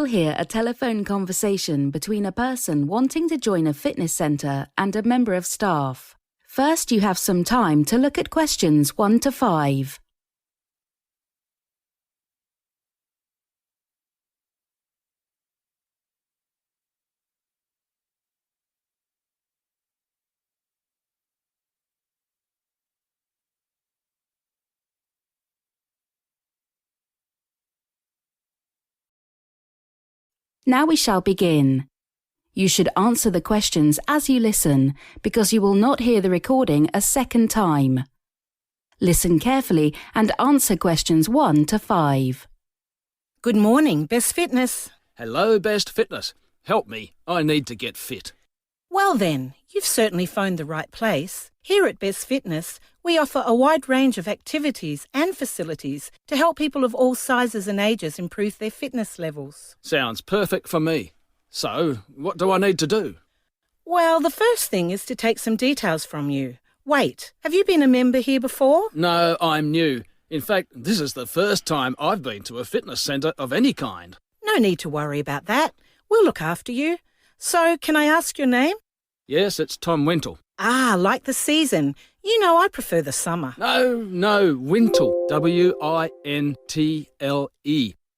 will hear a telephone conversation between a person wanting to join a fitness centre and a member of staff. First, you have some time to look at questions 1 to 5. Now we shall begin. You should answer the questions as you listen, because you will not hear the recording a second time. Listen carefully and answer questions 1 to 5. Good morning, Best Fitness. Hello, Best Fitness. Help me. I need to get fit. Well then, you've certainly phoned the right place. Here at Best Fitness, we offer a wide range of activities and facilities to help people of all sizes and ages improve their fitness levels. Sounds perfect for me. So, what do I need to do? Well, the first thing is to take some details from you. Wait, have you been a member here before? No, I'm new. In fact, this is the first time I've been to a fitness centre of any kind. No need to worry about that. We'll look after you. So, can I ask your name? Yes, it's Tom Wintle. Ah, like the season. You know I prefer the summer. No, Wintle. W-I-N-T-L-E.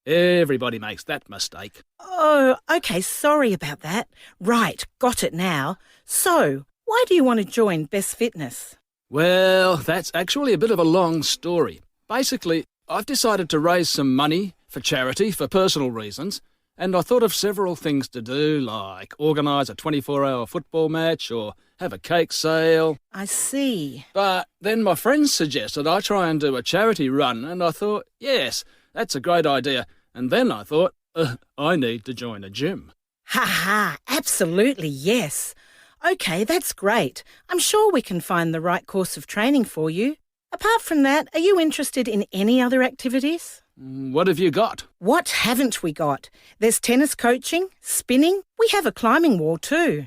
Everybody makes that mistake. Oh, OK, sorry about that. Right, got it now. So, why do you want to join Best Fitness? Well, that's actually a bit of a long story. Basically, I've decided to raise some money for charity for personal reasons, and I thought of several things to do, like organise a 24-hour football match or have a cake sale. I see. But then my friends suggested I try and do a charity run, and I thought, yes, that's a great idea. And then I thought, I need to join a gym. Ha, absolutely yes. OK, that's great. I'm sure we can find the right course of training for you. Apart from that, are you interested in any other activities? What have you got? What haven't we got? There's tennis coaching, spinning. We have a climbing wall too.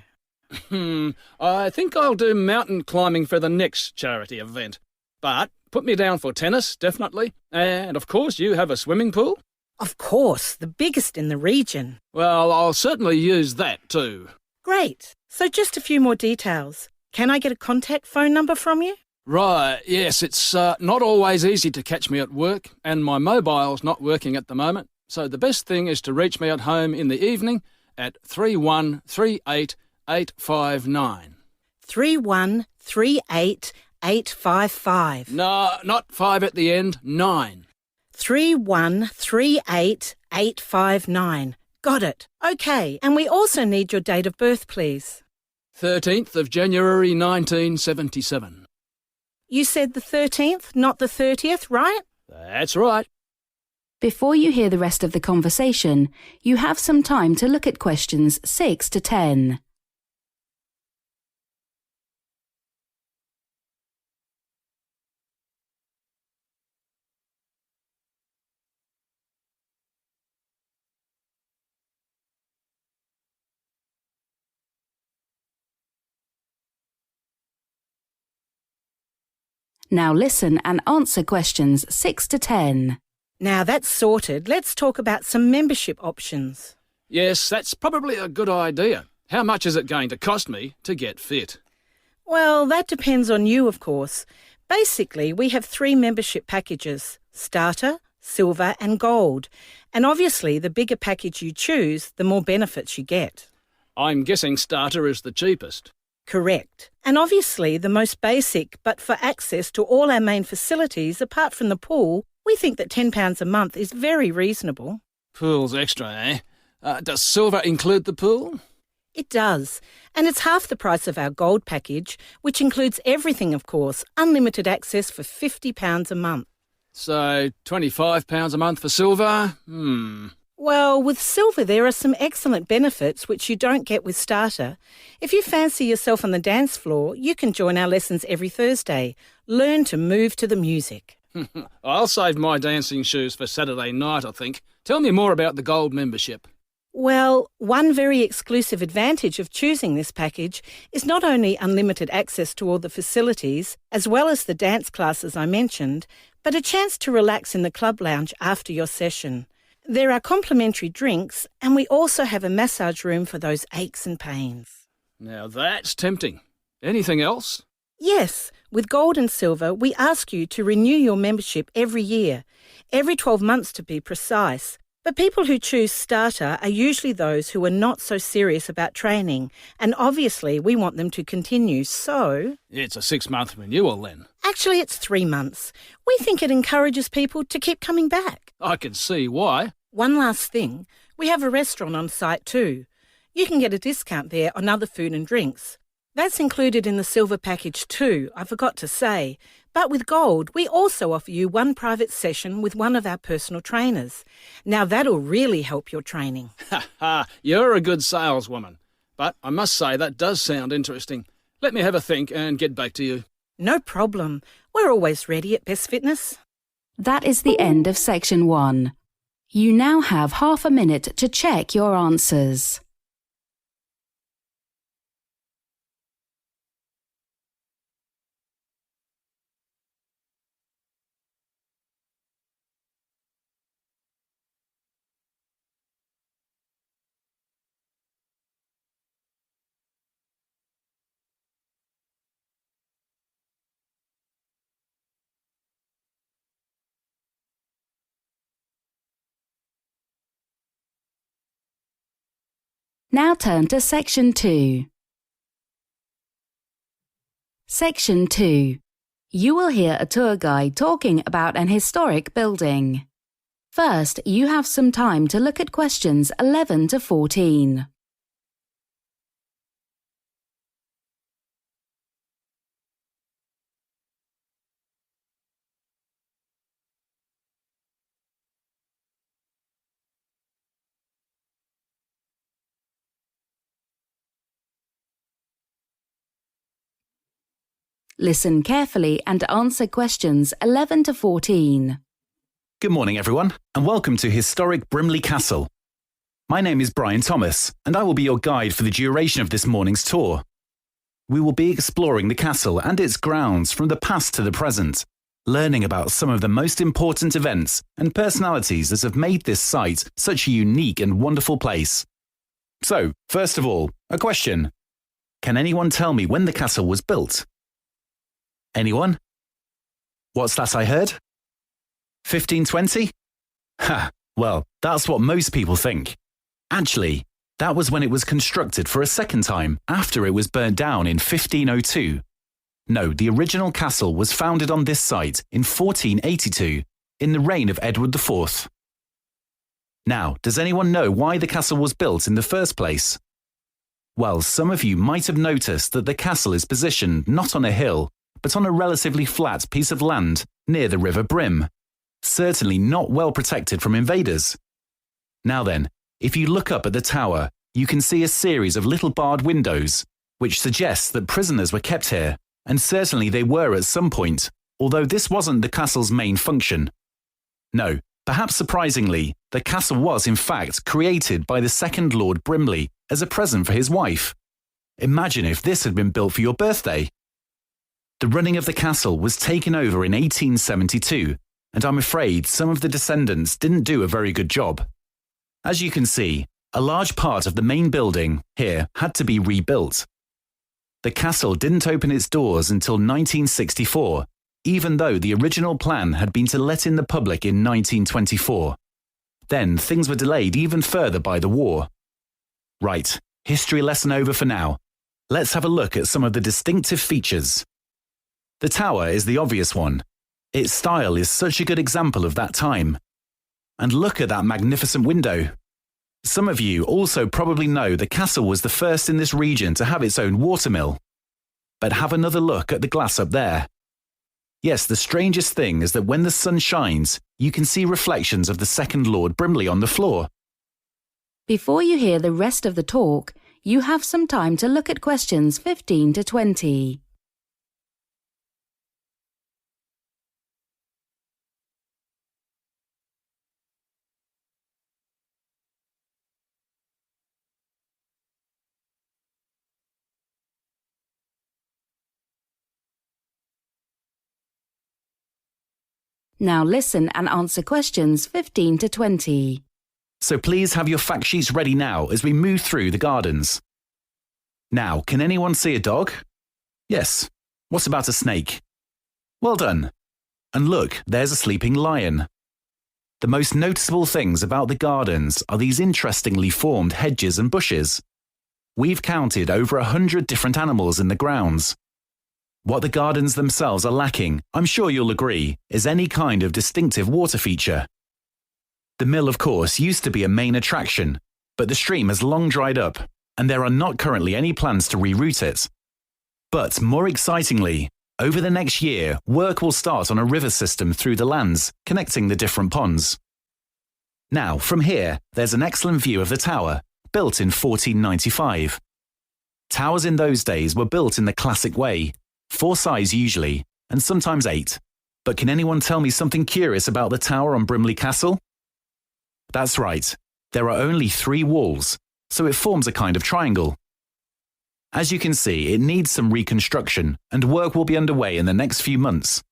I think I'll do mountain climbing for the next charity event. But put me down for tennis, definitely. And of course you have a swimming pool. Of course, the biggest in the region. Well, I'll certainly use that too. Great. So just a few more details. Can I get a contact phone number from you? Right, yes, it's not always easy to catch me at work, and my mobile's not working at the moment, so the best thing is to reach me at home in the evening at 3138859. 3138855. No, not 5 at the end, 9. 3138859. Got it. OK, and we also need your date of birth, please. 13th of January 1977. You said the 13th, not the 30th, right? That's right. Before you hear the rest of the conversation, you have some time to look at questions 6 to 10. Now listen and answer questions 6 to 10. Now that's sorted, let's talk about some membership options. Yes, that's probably a good idea. How much is it going to cost me to get fit? Well, that depends on you, of course. Basically, we have 3 membership packages: Starter, Silver and Gold. And obviously, the bigger package you choose, the more benefits you get. I'm guessing Starter is the cheapest. Correct. And obviously the most basic, but for access to all our main facilities apart from the pool, we think that £10 a month is very reasonable. Pool's extra, eh? Does Silver include the pool? It does. And it's half the price of our Gold package, which includes everything, of course, unlimited access for £50 a month. So £25 a month for Silver? Well, with Silver there are some excellent benefits which you don't get with Starter. If you fancy yourself on the dance floor, you can join our lessons every Thursday. Learn to move to the music. I'll save my dancing shoes for Saturday night, I think. Tell me more about the Gold membership. Well, one very exclusive advantage of choosing this package is not only unlimited access to all the facilities, as well as the dance classes I mentioned, but a chance to relax in the club lounge after your session. There are complimentary drinks, and we also have a massage room for those aches and pains. Now that's tempting. Anything else? Yes, with Gold and Silver, we ask you to renew your membership every year, every 12 months to be precise. But people who choose Starter are usually those who are not so serious about training, and obviously we want them to continue, so... It's a 6-month renewal then. Actually, it's 3 months. We think it encourages people to keep coming back. I can see why. One last thing, we have a restaurant on site too. You can get a discount there on other food and drinks. That's included in the Silver package too, I forgot to say. But with Gold, we also offer you one private session with one of our personal trainers. Now that'll really help your training. Ha ha, you're a good saleswoman. But I must say that does sound interesting. Let me have a think and get back to you. No problem. We're always ready at Best Fitness. That is the end of section 1. You now have half a minute to check your answers. Now turn to Section 2. Section 2. You will hear a tour guide talking about an historic building. First, you have some time to look at questions 11 to 14. Listen carefully and answer questions 11 to 14. Good morning, everyone, and welcome to historic Brimley Castle. My name is Brian Thomas, and I will be your guide for the duration of this morning's tour. We will be exploring the castle and its grounds from the past to the present, learning about some of the most important events and personalities that have made this site such a unique and wonderful place. So, first of all, a question. Can anyone tell me when the castle was built? Anyone? What's that I heard? 1520? Ha, well, that's what most people think. Actually, that was when it was constructed for a second time after it was burnt down in 1502. No, the original castle was founded on this site in 1482, in the reign of Edward IV. Now, does anyone know why the castle was built in the first place? Well, some of you might have noticed that the castle is positioned not on a hill, but on a relatively flat piece of land near the River Brim, certainly not well protected from invaders. Now then, if you look up at the tower, you can see a series of little barred windows, which suggests that prisoners were kept here, and certainly they were at some point, although this wasn't the castle's main function. No, perhaps surprisingly, the castle was in fact created by the second Lord Brimley as a present for his wife. Imagine if this had been built for your birthday. The running of the castle was taken over in 1872, and I'm afraid some of the descendants didn't do a very good job. As you can see, a large part of the main building here had to be rebuilt. The castle didn't open its doors until 1964, even though the original plan had been to let in the public in 1924. Then things were delayed even further by the war. Right, history lesson over for now. Let's have a look at some of the distinctive features. The tower is the obvious one. Its style is such a good example of that time. And look at that magnificent window. Some of you also probably know the castle was the first in this region to have its own watermill. But have another look at the glass up there. Yes, the strangest thing is that when the sun shines, you can see reflections of the second Lord Brimley on the floor. Before you hear the rest of the talk, you have some time to look at questions 15 to 20. Now listen and answer questions 15 to 20. So please have your fact sheets ready now as we move through the gardens. Now, can anyone see a dog? Yes. What about a snake? Well done. And look, there's a sleeping lion. The most noticeable things about the gardens are these interestingly formed hedges and bushes. We've counted over 100 different animals in the grounds. What the gardens themselves are lacking, I'm sure you'll agree, is any kind of distinctive water feature. The mill, of course, used to be a main attraction, but the stream has long dried up, and there are not currently any plans to reroute it. But more excitingly, over the next year, work will start on a river system through the lands, connecting the different ponds. Now, from here, there's an excellent view of the tower, built in 1495. Towers in those days were built in the classic way, 4 sides usually, and sometimes 8. But can anyone tell me something curious about the tower on Brimley Castle? That's right, there are only 3 walls, so it forms a kind of triangle. As you can see, it needs some reconstruction, and work will be underway in the next few months.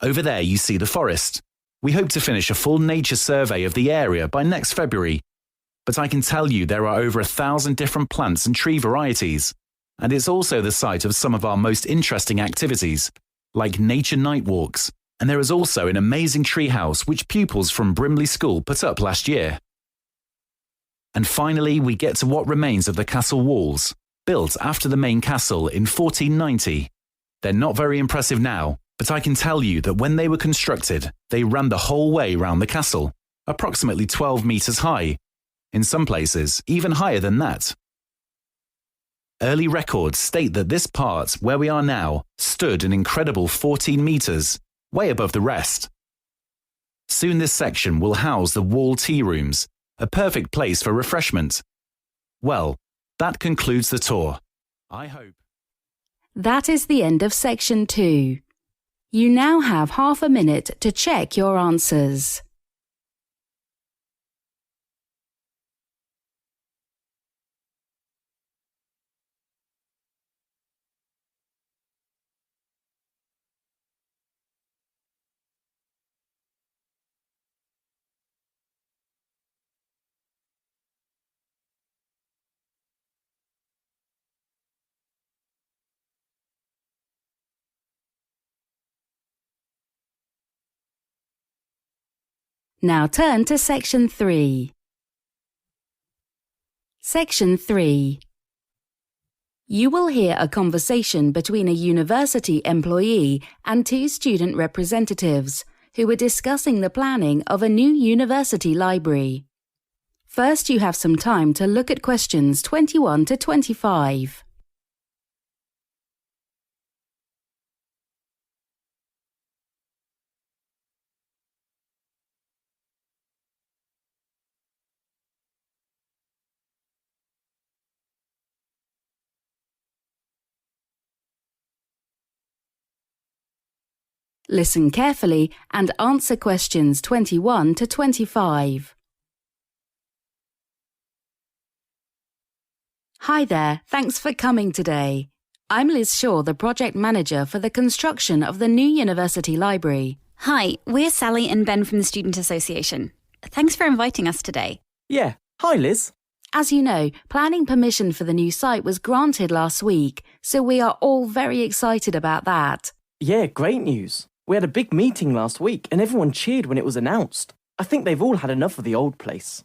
Over there you see the forest. We hope to finish a full nature survey of the area by next February, but I can tell you there are over 1,000 different plants and tree varieties, and it's also the site of some of our most interesting activities, like nature night walks, and there is also an amazing treehouse which pupils from Brimley School put up last year. And finally, we get to what remains of the castle walls, built after the main castle in 1490. They're not very impressive now, but I can tell you that when they were constructed, they ran the whole way round the castle, approximately 12 metres high, in some places even higher than that. Early records state that this part, where we are now, stood an incredible 14 metres, way above the rest. Soon this section will house the wall tea rooms, a perfect place for refreshment. Well, that concludes the tour. I hope. That is the end of section 2. You now have half a minute to check your answers. Now turn to section 3. Section 3. You will hear a conversation between a university employee and 2 student representatives who are discussing the planning of a new university library. First, you have some time to look at questions 21 to 25. Listen carefully and answer questions 21 to 25. Hi there, thanks for coming today. I'm Liz Shaw, the project manager for the construction of the new university library. Hi, we're Sally and Ben from the Student Association. Thanks for inviting us today. Yeah, hi Liz. As you know, planning permission for the new site was granted last week, so we are all very excited about that. Yeah, great news. We had a big meeting last week and everyone cheered when it was announced. I think they've all had enough of the old place.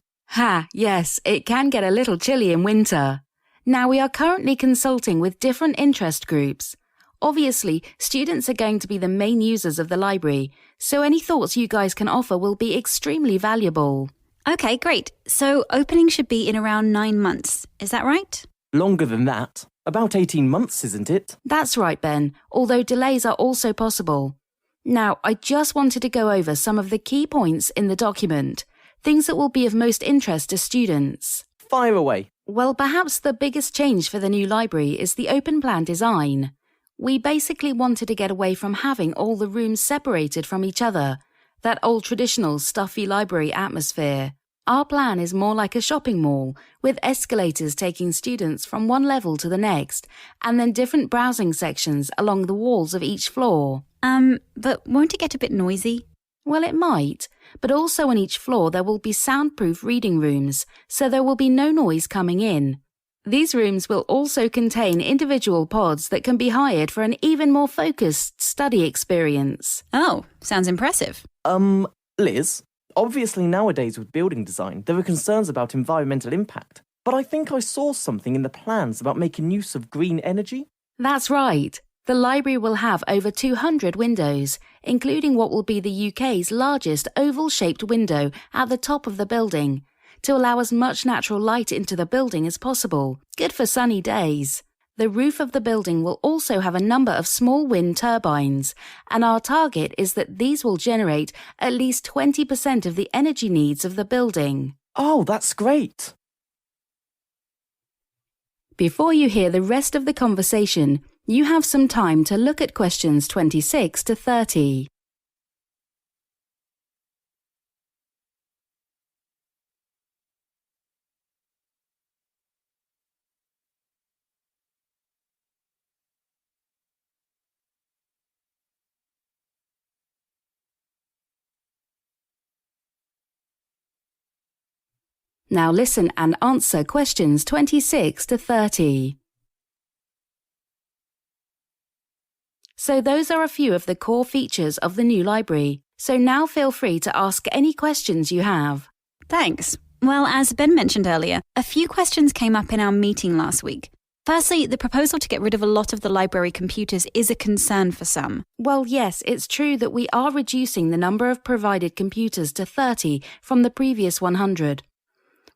Yes, it can get a little chilly in winter. Now we are currently consulting with different interest groups. Obviously, students are going to be the main users of the library, so any thoughts you guys can offer will be extremely valuable. Okay, great. So opening should be in around 9 months. Is that right? Longer than that. About 18 months, isn't it? That's right, Ben, although delays are also possible. Now, I just wanted to go over some of the key points in the document, things that will be of most interest to students. Fire away. Well, perhaps the biggest change for the new library is the open plan design. We basically wanted to get away from having all the rooms separated from each other, that old traditional stuffy library atmosphere. Our plan is more like a shopping mall, with escalators taking students from one level to the next, and then different browsing sections along the walls of each floor. But won't it get a bit noisy? Well, it might, but also on each floor there will be soundproof reading rooms, so there will be no noise coming in. These rooms will also contain individual pods that can be hired for an even more focused study experience. Oh, sounds impressive. Liz, obviously nowadays with building design, there are concerns about environmental impact, but I think I saw something in the plans about making use of green energy. That's right. The library will have over 200 windows, including what will be the UK's largest oval-shaped window at the top of the building, to allow as much natural light into the building as possible. Good for sunny days. The roof of the building will also have a number of small wind turbines, and our target is that these will generate at least 20% of the energy needs of the building. Oh, that's great. Before you hear the rest of the conversation, you have some time to look at questions 26 to 30. Now listen and answer questions 26 to 30. So those are a few of the core features of the new library. So now feel free to ask any questions you have. Thanks. Well, as Ben mentioned earlier, a few questions came up in our meeting last week. Firstly, the proposal to get rid of a lot of the library computers is a concern for some. Well, yes, it's true that we are reducing the number of provided computers to 30 from the previous 100.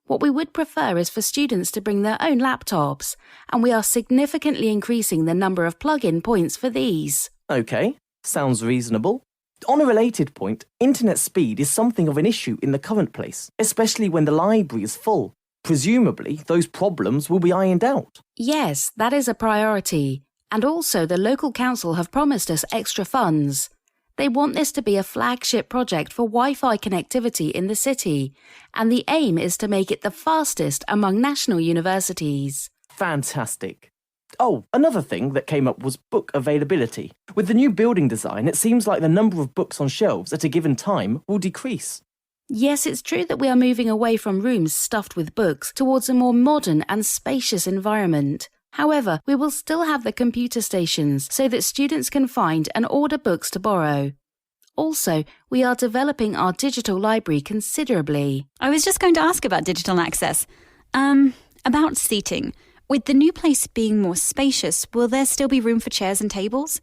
What we would prefer is for students to bring their own laptops, and we are significantly increasing the number of plug-in points for these. Okay, sounds reasonable. On a related point, internet speed is something of an issue in the current place, especially when the library is full. Presumably, those problems will be ironed out. Yes, that is a priority. And also the local council have promised us extra funds. They want this to be a flagship project for Wi-Fi connectivity in the city, and the aim is to make it the fastest among national universities. Fantastic. Oh, another thing that came up was book availability. With the new building design, it seems like the number of books on shelves at a given time will decrease. Yes, it's true that we are moving away from rooms stuffed with books towards a more modern and spacious environment. However, we will still have the computer stations so that students can find and order books to borrow. Also, we are developing our digital library considerably. I was just going to ask about digital access. About seating. With the new place being more spacious, will there still be room for chairs and tables?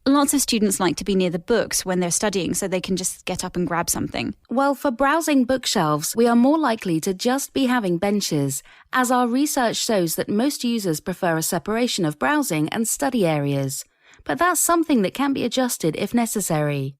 Lots of students like to be near the books when they're studying so they can just get up and grab something. Well, for browsing bookshelves, we are more likely to just be having benches, as our research shows that most users prefer a separation of browsing and study areas. But that's something that can be adjusted if necessary.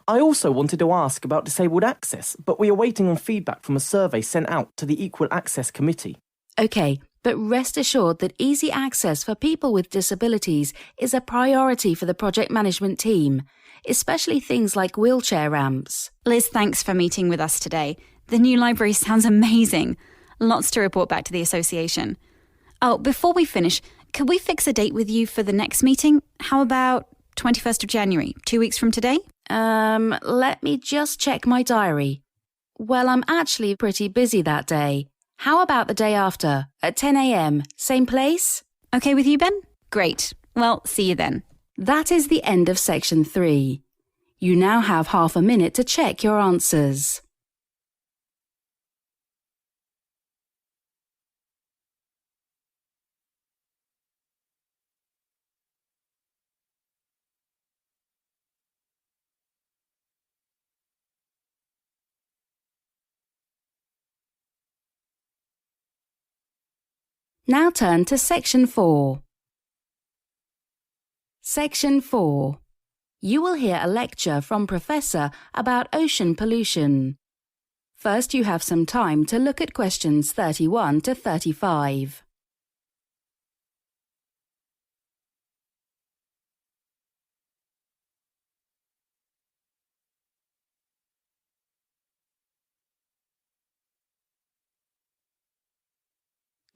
I also wanted to ask about disabled access, but we are waiting on feedback from a survey sent out to the Equal Access Committee. Okay, but rest assured that easy access for people with disabilities is a priority for the project management team, especially things like wheelchair ramps. Liz, thanks for meeting with us today. The new library sounds amazing. Lots to report back to the association. Oh, before we finish, could we fix a date with you for the next meeting? How about 21st of January, 2 weeks from today? Let me just check my diary. Well, I'm actually pretty busy that day. How about the day after, at 10 a.m., same place? Okay with you, Ben? Great. Well, see you then. That is the end of section 3. You now have half a minute to check your answers. Now turn to Section 4. Section 4. You will hear a lecture from Professor about ocean pollution. First, you have some time to look at questions 31 to 35.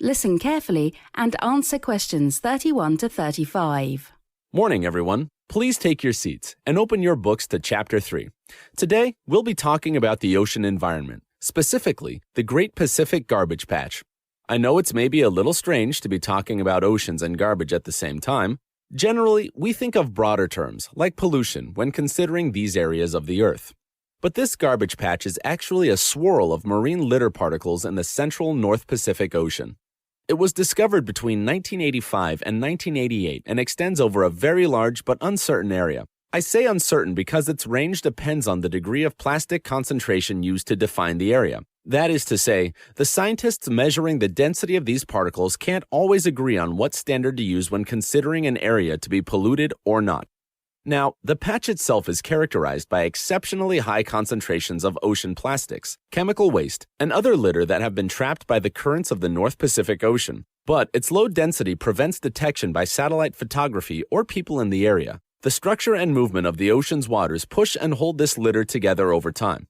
Listen carefully and answer questions 31 to 35. Morning, everyone. Please take your seats and open your books to Chapter 3. Today, we'll be talking about the ocean environment, specifically the Great Pacific Garbage Patch. I know it's maybe a little strange to be talking about oceans and garbage at the same time. Generally, we think of broader terms, like pollution, when considering these areas of the Earth. But this garbage patch is actually a swirl of marine litter particles in the central North Pacific Ocean. It was discovered between 1985 and 1988 and extends over a very large but uncertain area. I say uncertain because its range depends on the degree of plastic concentration used to define the area. That is to say, the scientists measuring the density of these particles can't always agree on what standard to use when considering an area to be polluted or not. Now, the patch itself is characterized by exceptionally high concentrations of ocean plastics, chemical waste, and other litter that have been trapped by the currents of the North Pacific Ocean. But its low density prevents detection by satellite photography or people in the area. The structure and movement of the ocean's waters push and hold this litter together over time.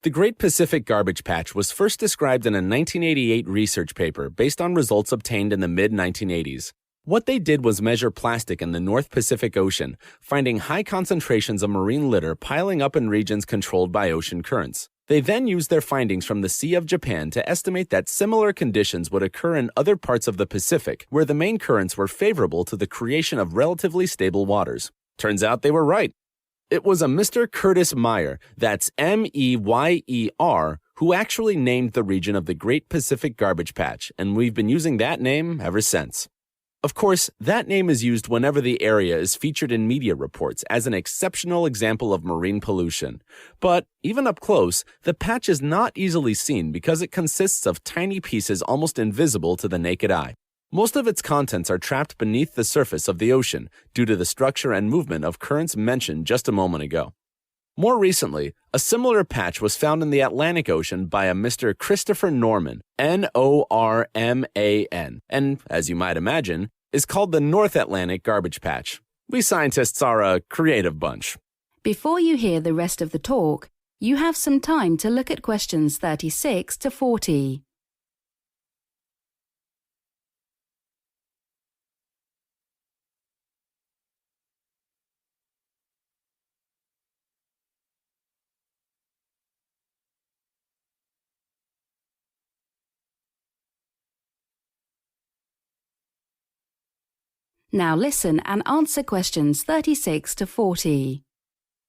The Great Pacific Garbage Patch was first described in a 1988 research paper based on results obtained in the mid-1980s. What they did was measure plastic in the North Pacific Ocean, finding high concentrations of marine litter piling up in regions controlled by ocean currents. They then used their findings from the Sea of Japan to estimate that similar conditions would occur in other parts of the Pacific, where the main currents were favorable to the creation of relatively stable waters. Turns out they were right. It was a Mr. Curtis Meyer, that's M-E-Y-E-R, who actually named the region of the Great Pacific Garbage Patch, and we've been using that name ever since. Of course, that name is used whenever the area is featured in media reports as an exceptional example of marine pollution. But even up close, the patch is not easily seen because it consists of tiny pieces almost invisible to the naked eye. Most of its contents are trapped beneath the surface of the ocean due to the structure and movement of currents mentioned just a moment ago. More recently, a similar patch was found in the Atlantic Ocean by a Mr. Christopher Norman, N-O-R-M-A-N, and, as you might imagine, is called the North Atlantic Garbage Patch. We scientists are a creative bunch. Before you hear the rest of the talk, you have some time to look at questions 36 to 40. Now listen and answer questions 36 to 40.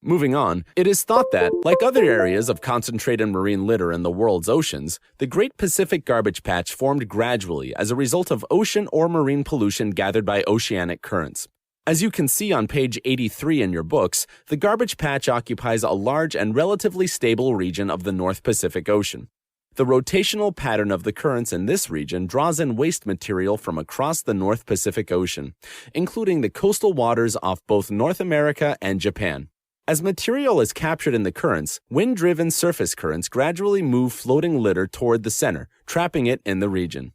Moving on, it is thought that, like other areas of concentrated marine litter in the world's oceans, the Great Pacific Garbage Patch formed gradually as a result of ocean or marine pollution gathered by oceanic currents. As you can see on page 83 in your books, the garbage patch occupies a large and relatively stable region of the North Pacific Ocean. The rotational pattern of the currents in this region draws in waste material from across the North Pacific Ocean, including the coastal waters off both North America and Japan. As material is captured in the currents, wind-driven surface currents gradually move floating litter toward the center, trapping it in the region.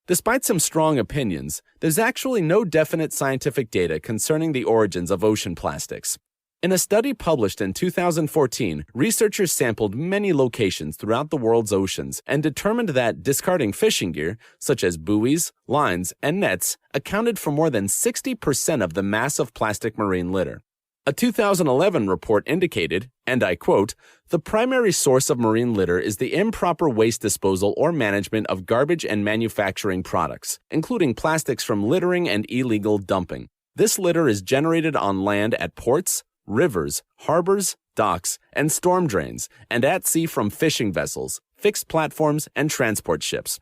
Despite some strong opinions, there's actually no definite scientific data concerning the origins of ocean plastics. In a study published in 2014, researchers sampled many locations throughout the world's oceans and determined that discarding fishing gear, such as buoys, lines, and nets, accounted for more than 60% of the mass of plastic marine litter. A 2011 report indicated, and I quote, "The primary source of marine litter is the improper waste disposal or management of garbage and manufacturing products, including plastics from littering and illegal dumping. This litter is generated on land at ports, rivers, harbors, docks, and storm drains, and at sea from fishing vessels, fixed platforms, and transport ships."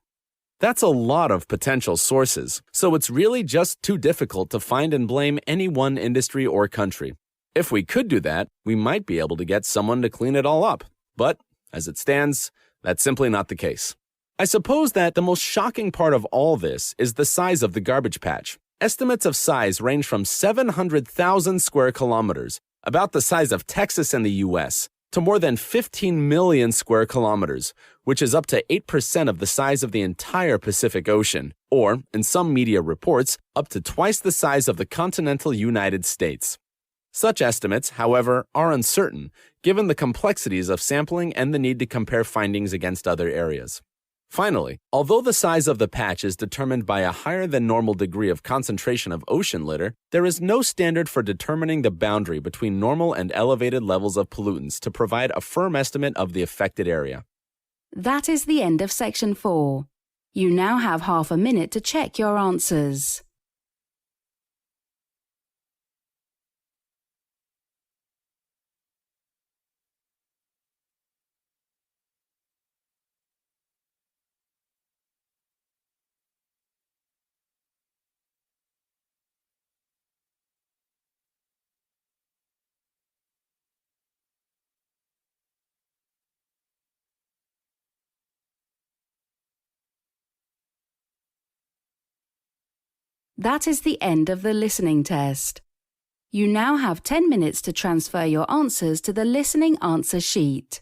That's a lot of potential sources, so it's really just too difficult to find and blame any one industry or country. If we could do that, we might be able to get someone to clean it all up. But, as it stands, that's simply not the case. I suppose that the most shocking part of all this is the size of the garbage patch. Estimates of size range from 700,000 square kilometers, about the size of Texas and the U.S., to more than 15 million square kilometers, which is up to 8% of the size of the entire Pacific Ocean, or, in some media reports, up to twice the size of the continental United States. Such estimates, however, are uncertain, given the complexities of sampling and the need to compare findings against other areas. Finally, although the size of the patch is determined by a higher than normal degree of concentration of ocean litter, there is no standard for determining the boundary between normal and elevated levels of pollutants to provide a firm estimate of the affected area. That is the end of section 4. You now have half a minute to check your answers. That is the end of the listening test. You now have 10 minutes to transfer your answers to the listening answer sheet.